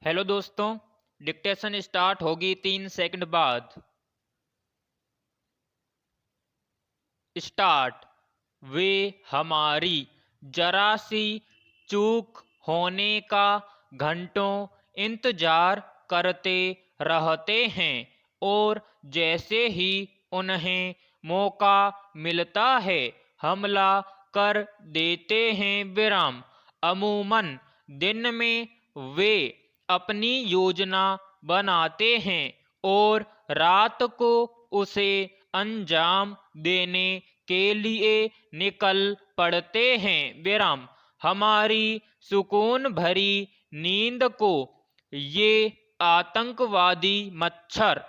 Hello दोस्तों, dictation start होगी 3 second बाद। स्टार्ट। वे हमारी जरा सी चूक होने का घंटों इंतजार करते रहते हैं और जैसे ही उन्हें मौका मिलता है हमला कर देते हैं विराम। अमूमन दिन में वे अपनी योजना बनाते हैं और रात को उसे अंजाम देने के लिए निकल पड़ते हैं विराम। हमारी सुकून भरी नींद को ये आतंकवादी मच्छर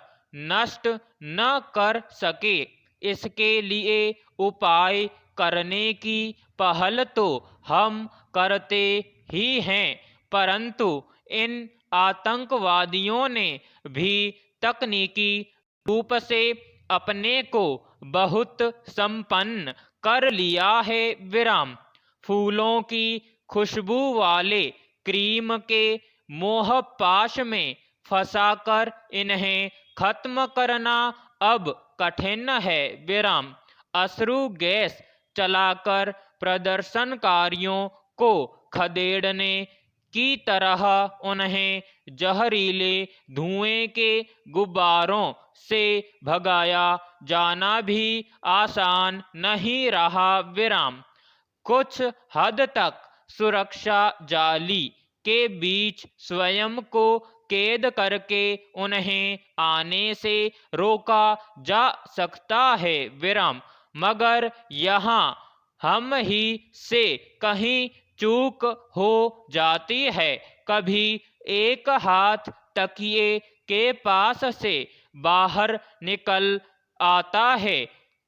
नष्ट न कर सके, इसके लिए उपाय करने की पहल तो हम करते ही हैं, परंतु इन आतंकवादियों ने भी तकनीकी रूप से अपने को बहुत संपन्न कर लिया है विराम। फूलों की खुशबू वाले क्रीम के मोह पाश में फंसाकर इन्हें खत्म करना अब कठिन है विराम। अश्रु गैस चलाकर प्रदर्शनकारियों को खदेड़ने की तरह उन्हें जहरीले धुएं के गुब्बारों से भगाया जाना भी आसान नहीं रहा विराम। कुछ हद तक सुरक्षा जाली के बीच स्वयं को कैद करके उन्हें आने से रोका जा सकता है विराम, मगर यहाँ हम ही से कहीं चूक हो जाती है। कभी एक हाथ तकिए के पास से बाहर निकल आता है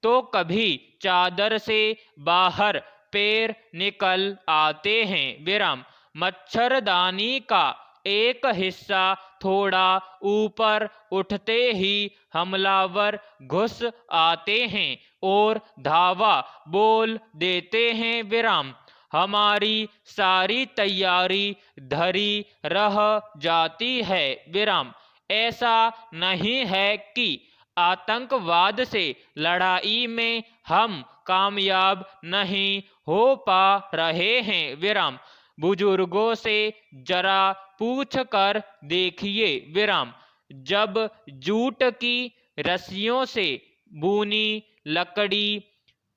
तो कभी चादर से बाहर पैर निकल आते हैं विराम। मच्छरदानी का एक हिस्सा थोड़ा ऊपर उठते ही हमलावर घुस आते हैं और धावा बोल देते हैं विराम। हमारी सारी तैयारी धरी रह जाती है विराम। ऐसा नहीं है कि आतंकवाद से लड़ाई में हम कामयाब नहीं हो पा रहे हैं विराम। बुजुर्गों से जरा पूछ कर देखिए विराम। जब जूट की रस्सियों से बुनी लकड़ी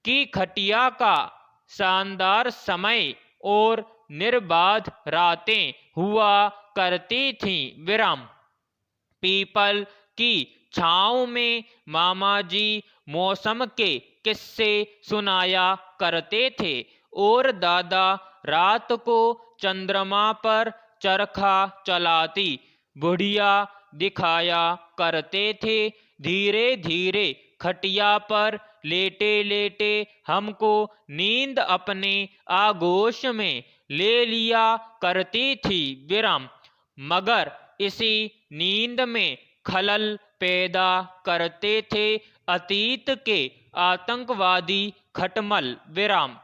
की खटिया का शानदार समय और निर्बाध रातें हुआ करती थीं विराम। पीपल की छाँव में मामा जी मौसम के किस्से सुनाया करते थे और दादा रात को चंद्रमा पर चरखा चलाती बुढ़िया दिखाया करते थे। धीरे धीरे खटिया पर लेटे लेटे हमको नींद अपने आगोश में ले लिया करती थी विराम, मगर इसी नींद में खलल पैदा करते थे अतीत के आतंकवादी खटमल विराम।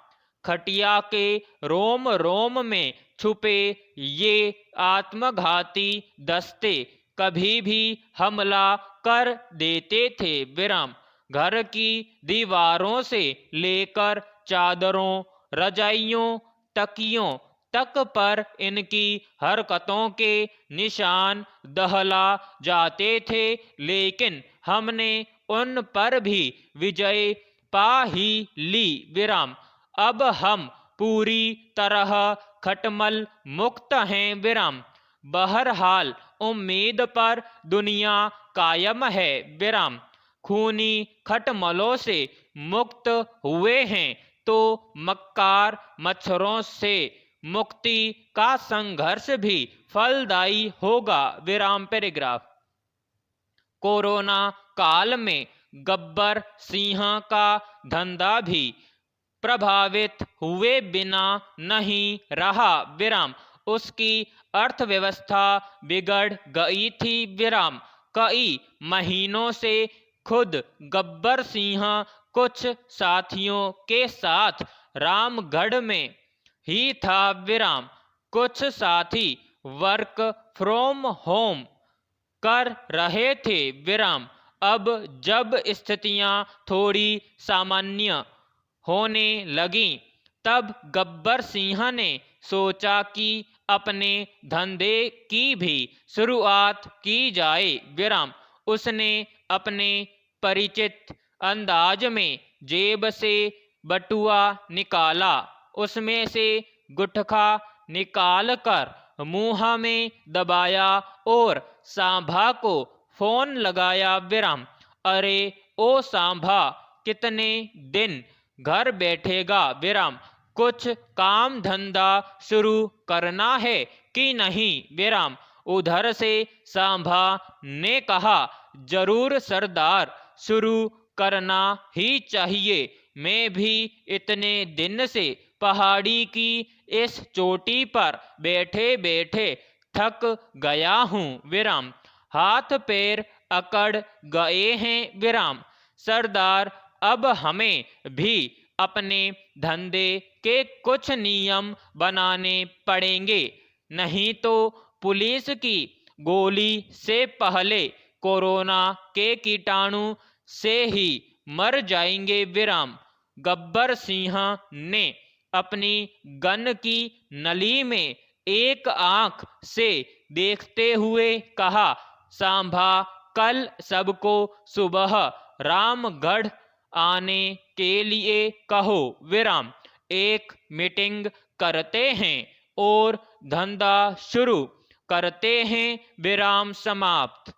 खटिया के रोम रोम में छुपे ये आत्मघाती दस्ते कभी भी हमला कर देते थे विराम। घर की दीवारों से लेकर चादरों, रजाइयों, तकियों तक पर इनकी हरकतों के निशान दहला जाते थे, लेकिन हमने उन पर भी विजय पा ही ली विराम। अब हम पूरी तरह खटमल मुक्त हैं विराम। बहरहाल उम्मीद पर दुनिया कायम है विराम। खूनी खटमलों से मुक्त हुए हैं तो मक्कार मच्छरों से मुक्ति का संघर्ष भी फलदायी होगा विराम। पैराग्राफ। कोरोना काल में गब्बर सिंह का धंधा भी प्रभावित हुए बिना नहीं रहा विराम। उसकी अर्थव्यवस्था बिगड़ गई थी विराम। कई महीनों से खुद गब्बर सिंह कुछ साथियों के साथ रामगढ़ में ही था विराम। कुछ साथी वर्क फ्रॉम होम कर रहे थे विराम। अब जब स्थितियां थोड़ी सामान्य होने लगी तब गब्बर सिंह ने सोचा कि अपने धंधे की भी शुरुआत की जाए विराम। उसने अपने परिचित अंदाज में जेब से बटुआ निकाला, उसमें से गुटखा निकाल कर मुंह में दबाया और सांभा को फोन लगाया विराम। अरे ओ सांभा, कितने दिन घर बैठेगा विराम, कुछ काम धंधा शुरू करना है कि नहीं विराम। उधर से सांभा ने कहा, जरूर सरदार, शुरू करना ही चाहिए। मैं भी इतने दिन से पहाड़ी की इस चोटी पर बैठे बैठे थक गया हूँ विराम, हाथ पैर अकड़ गए हैं विराम। सरदार, अब हमें भी अपने धंधे के कुछ नियम बनाने पड़ेंगे, नहीं तो पुलिस की गोली से पहले कोरोना के कीटाणु से ही मर जाएंगे विराम। गब्बर सिंह ने अपनी गन की नली में एक आंख से देखते हुए कहा, सांभा, कल सबको सुबह रामगढ़ आने के लिए कहो विराम। एक मीटिंग करते हैं और धंधा शुरू करते हैं विराम। समाप्त।